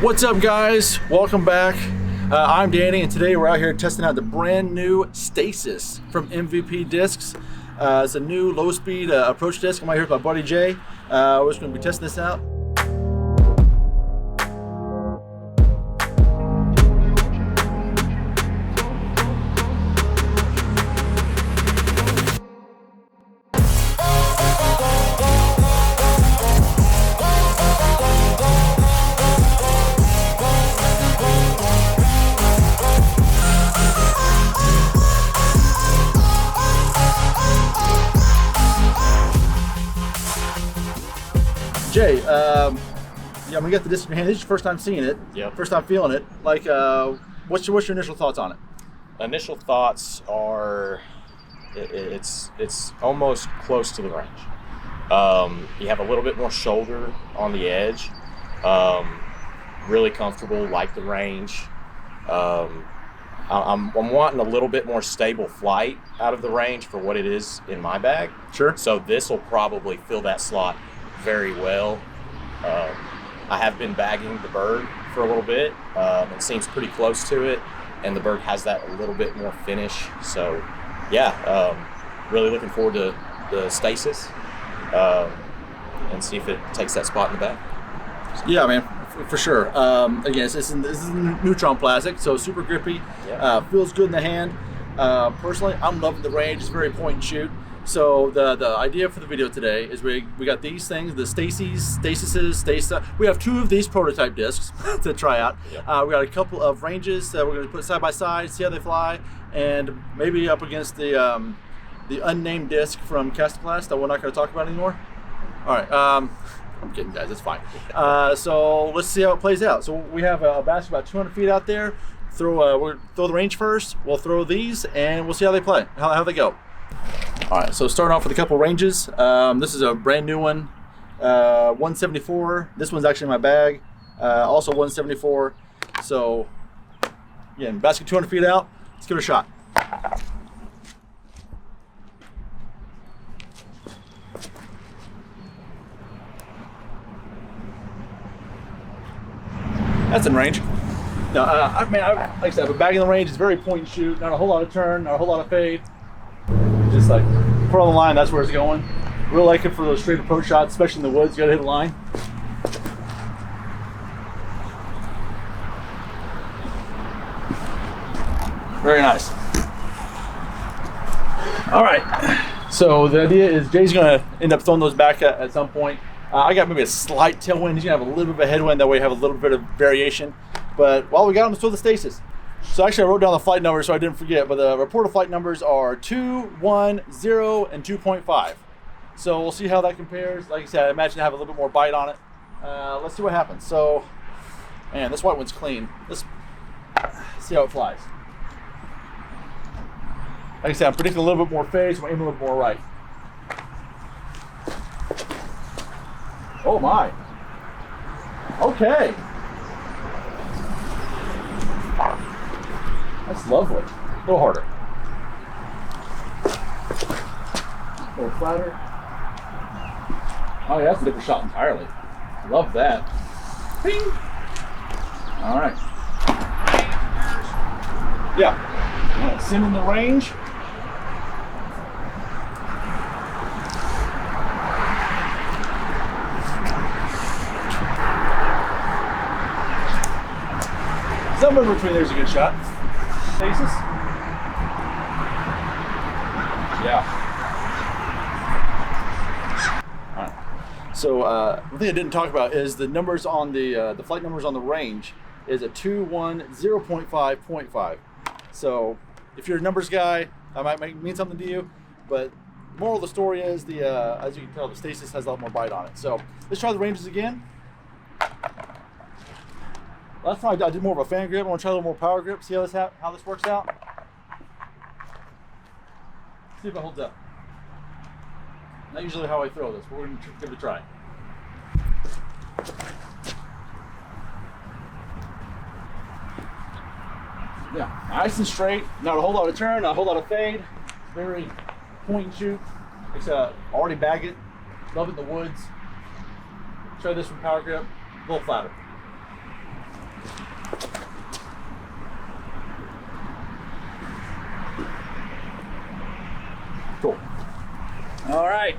What's up, guys? Welcome back. I'm Danny, and today we're out here testing out the brand new Stasis from MVP Discs. It's a new low-speed approach disc. I'm out here with my buddy Jay. We're just going to be testing this out. Jay, I'm gonna get the disc in your hand. This is your first time seeing it. Yep. First time feeling it. Like, what's your initial thoughts on it? Initial thoughts are, it's almost close to the range. You have a little bit more shoulder on the edge. Really comfortable, like the range. I'm wanting a little bit more stable flight out of the range for what it is in my bag. Sure. So this will probably fill that slot very well. I have been bagging the Berg for a little bit. It seems pretty close to it, and the Berg has that a little bit more finish. So yeah, really looking forward to the Stasis and see if it takes that spot in the bag. Yeah, man, for sure. Again, this is neutron plastic, so super grippy. Yeah. Feels good in the hand. Personally, I'm loving the range. It's very point and shoot. So the idea for the video today is we got these things, the Stasis. We have two of these prototype discs to try out. Yep. We got a couple of ranges that we're going to put side by side, see how they fly, and maybe up against the unnamed disc from Castoplast that we're not going to talk about anymore. All right, I'm kidding, guys. It's fine. So let's see how it plays out. So we have a basket about 200 feet out there. We'll throw the range first. We'll throw these, and we'll see how they play, how they go. All right, so starting off with a couple ranges. This is a brand new one, 174. This one's actually in my bag, also 174. So, again, basket 200 feet out. Let's give it a shot. That's in range. No, like I said, but bagging the range is very point and shoot. Not a whole lot of turn, not a whole lot of fade. Just like put on the line, that's where it's going. Really like it for those straight approach shots, especially in the woods. You gotta hit the line. Very nice. All right. So the idea is Jay's gonna end up throwing those back at some point. I got maybe a slight tailwind. He's gonna have a little bit of a headwind. That way, you have a little bit of variation. But while we got him, let's throw the Stasis. So actually I wrote down the flight numbers so I didn't forget, but the reported flight numbers are 2, 1, 0, and 2.5. So we'll see how that compares. Like I said, I imagine I have a little bit more bite on it. Let's see what happens. So, man, this white one's clean. Let's see how it flies. Like I said, I'm predicting a little bit more fade, so I'm aiming a little bit more right. Oh my. Okay. That's lovely. A little harder. A little flatter. Oh yeah, that's a different shot entirely. Love that. Ping! All right. Yeah. Sim in the range. Somewhere between there's a good shot. Stasis. Yeah. All right. So one thing I didn't talk about is the numbers on the flight numbers on the range is a 2, 1, 0.5, 0.5. So if you're a numbers guy, that might mean something to you. But the moral of the story is as you can tell, the Stasis has a lot more bite on it. So let's try the ranges again. Last time I did more of a fan grip. I want to try a little more power grip. See how this works out. See if it holds up. Not usually how I throw this, but we're going to give it a try. Yeah, nice and straight. Not a whole lot of turn, not a whole lot of fade. Very point and shoot. It's already bag it. Love it in the woods. Try this from power grip. A little flatter. All right.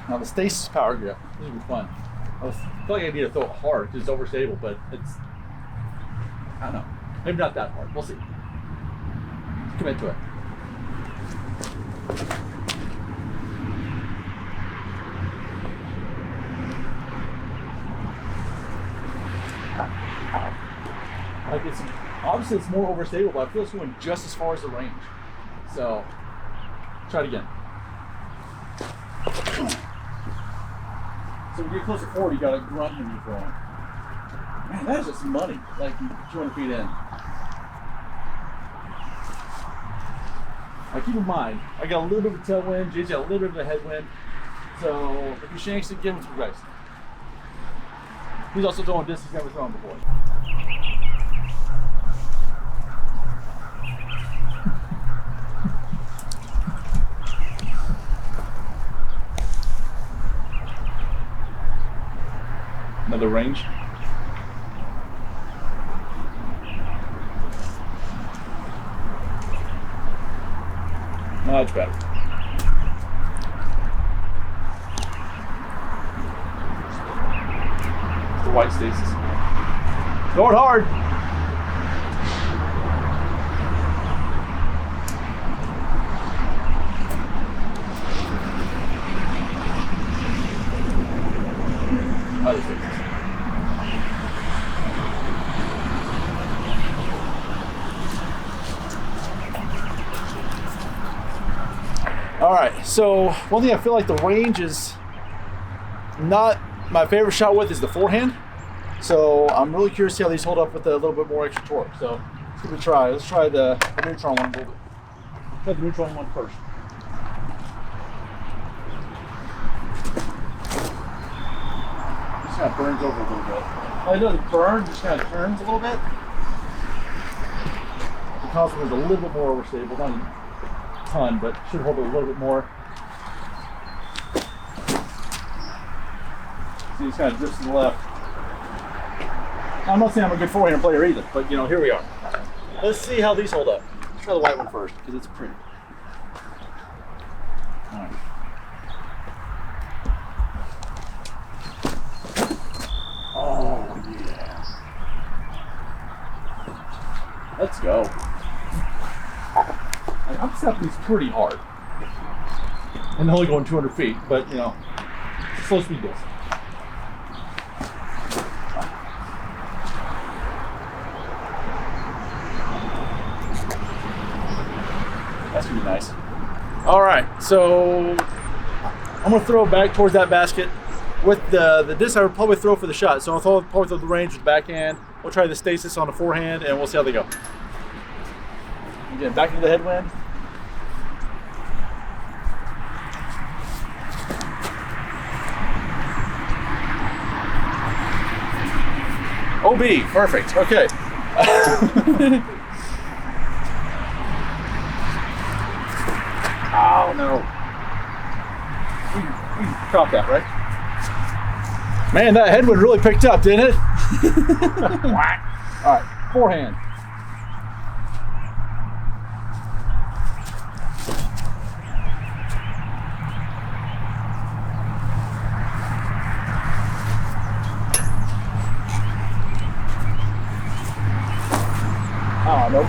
Now the Stasis power grip. This will be fun. I feel like I need to throw it hard because it's overstable, but it's, I don't know. Maybe not that hard. We'll see. Let's commit to it. Like it's obviously it's more overstable, but I feel it's going just as far as the range. So try it again. So when you get close to 40, you got to grunt when you're throwing. Man, that is just money. Like 200 feet in. Now keep in mind, I got a little bit of a tailwind, Jay's got a little bit of a headwind. So if he shanks it, give him some grace. He's also throwing discs he's never thrown before. Another range. Much better. It's the white Stasis. Throw it hard. Other Stasis. All right, so one thing I feel like the range is not my favorite shot with is the forehand. So I'm really curious to see how these hold up with a little bit more extra torque. So let's give it a try. Let's try the neutron one a little bit. Try the neutron one first. Just kind of burns over a little bit. Well, it doesn't burn, just kind of turns a little bit. The console is a little bit more overstable, not a ton, but should hold it a little bit more. See, it's kind of drifts to the left. I'm not saying I'm a good forehand player either, but you know, here we are. Let's see how these hold up. Let's try the white one first, because it's pretty. All right. Oh, yeah. Let's go. I'm stepping these pretty hard. And only going 200 feet, but you know, it's a slow speed disc. That's gonna be nice. All right, so I'm gonna throw it back towards that basket. With the disc, I would probably throw for the shot. So I'll probably throw the range with the backhand. We'll try the Stasis on the forehand, and we'll see how they go. Again, back into the headwind. OB, perfect. Okay. Oh no. We caught that, right? Man, that headwind really picked up, didn't it? All right, forehand. Oh, nope.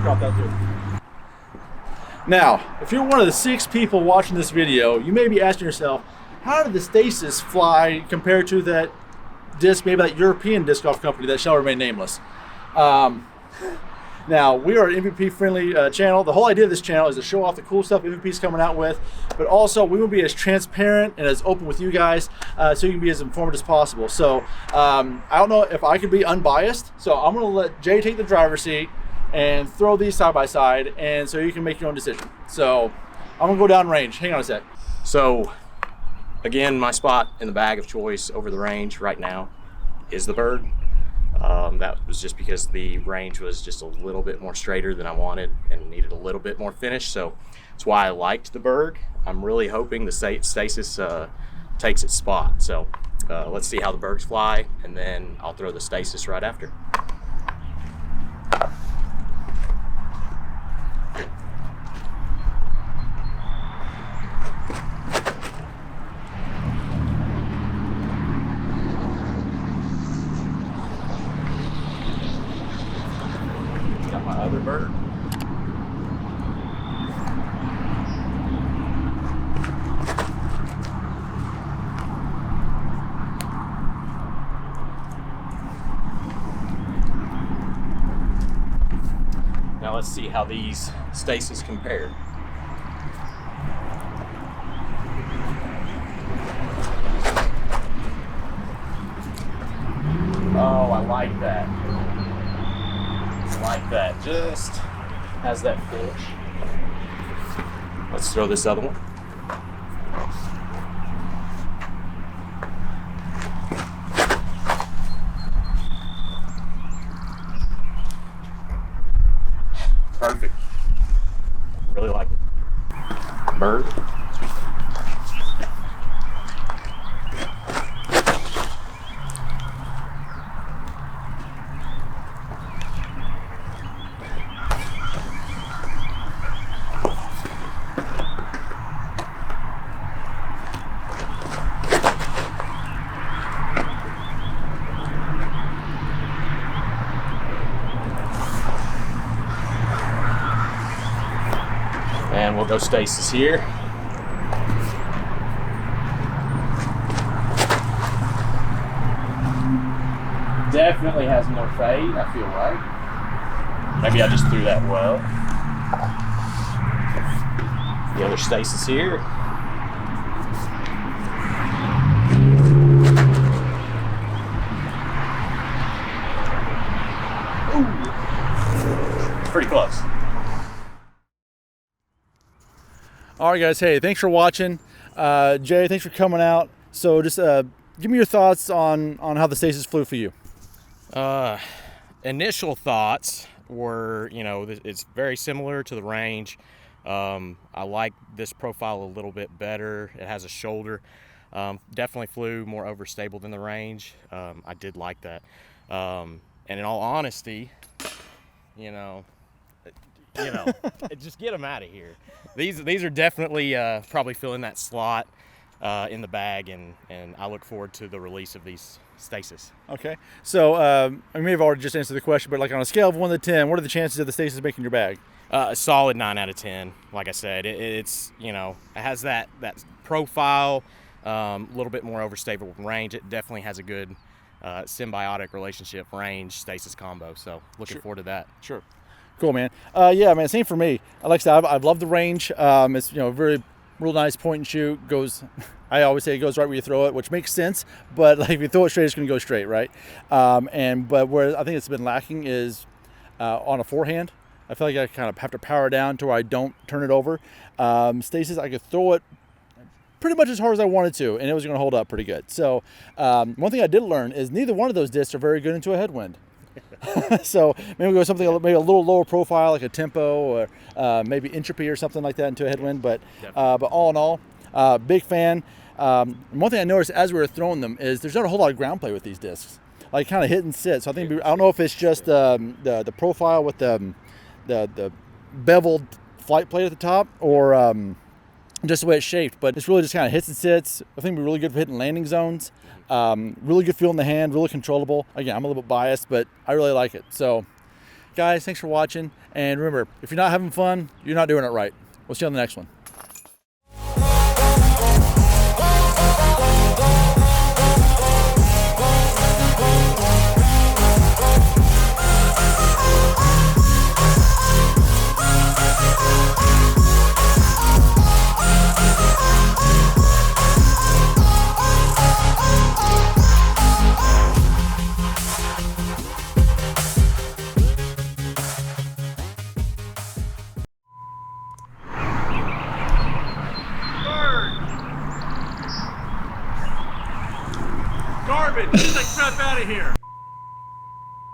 Drop that too. Now, if you're one of the 6 people watching this video, you may be asking yourself, how did the Stasis fly compared to that disc, maybe that European disc golf company that shall remain nameless? Now, we are an MVP friendly channel. The whole idea of this channel is to show off the cool stuff MVP's coming out with, but also we will be as transparent and as open with you guys so you can be as informed as possible. So I don't know if I could be unbiased, so I'm gonna let Jay take the driver's seat and throw these side by side, and so you can make your own decision. So I'm gonna go down range. Hang on a sec. So again, my spot in the bag of choice over the range right now is the Berg. That was just because the range was just a little bit more straighter than I wanted and needed a little bit more finish. So that's why I liked the Berg. I'm really hoping the Stasis takes its spot. So let's see how the Bergs fly, and then I'll throw the Stasis right after. let's see how these stasis compare. Oh, I like that. I like that. Just has that finish. Let's throw this other one. Perfect. Really like it. Berg. And we'll go stasis here. Definitely has more fade, I feel like. Maybe I just threw that well. The other stasis here. Ooh. Pretty close. All right, guys. Hey, thanks for watching. Jay, thanks for coming out. So just give me your thoughts on how the stasis flew for you. Initial thoughts were, you know, it's very similar to the range. I like this profile a little bit better. It has a shoulder. Definitely flew more overstable than the range. I did like that. And in all honesty, you know, just get them out of here. These are definitely probably filling that slot in the bag, and I look forward to the release of these stasis. Okay, so I may have already just answered the question, but like on a scale of 1 to 10, what are the chances of the stasis making your bag? A solid 9 out of 10. Like I said, it's, you know, it has that profile, a little bit more overstable range. It definitely has a good symbiotic relationship range stasis combo. So looking forward to that. Sure. Cool, man. Yeah, man, same for me. Like I said, I've loved the range. It's, you know, very real nice point and shoot. Goes, I always say it goes right where you throw it, which makes sense. But like if you throw it straight, it's going to go straight, right? But where I think it's been lacking is on a forehand. I feel like I kind of have to power down to where I don't turn it over. Stasis, I could throw it pretty much as hard as I wanted to, and it was going to hold up pretty good. So one thing I did learn is neither one of those discs are very good into a headwind. So maybe go something maybe a little lower profile, like a tempo or maybe entropy or something like that into a headwind. But all in all, big fan. One thing I noticed as we were throwing them is there's not a whole lot of ground play with these discs, like kind of hit and sit. So I think I don't know if it's just the profile with the beveled flight plate at the top or just the way it's shaped, but it's really just kind of hits and sits. I think it'd be really good for hitting landing zones. Really good feel in the hand, really controllable. Again, I'm a little bit biased, but I really like it. So guys, thanks for watching. And remember, if you're not having fun, you're not doing it right. We'll see you on the next one. Garbage! Get that crap out of here!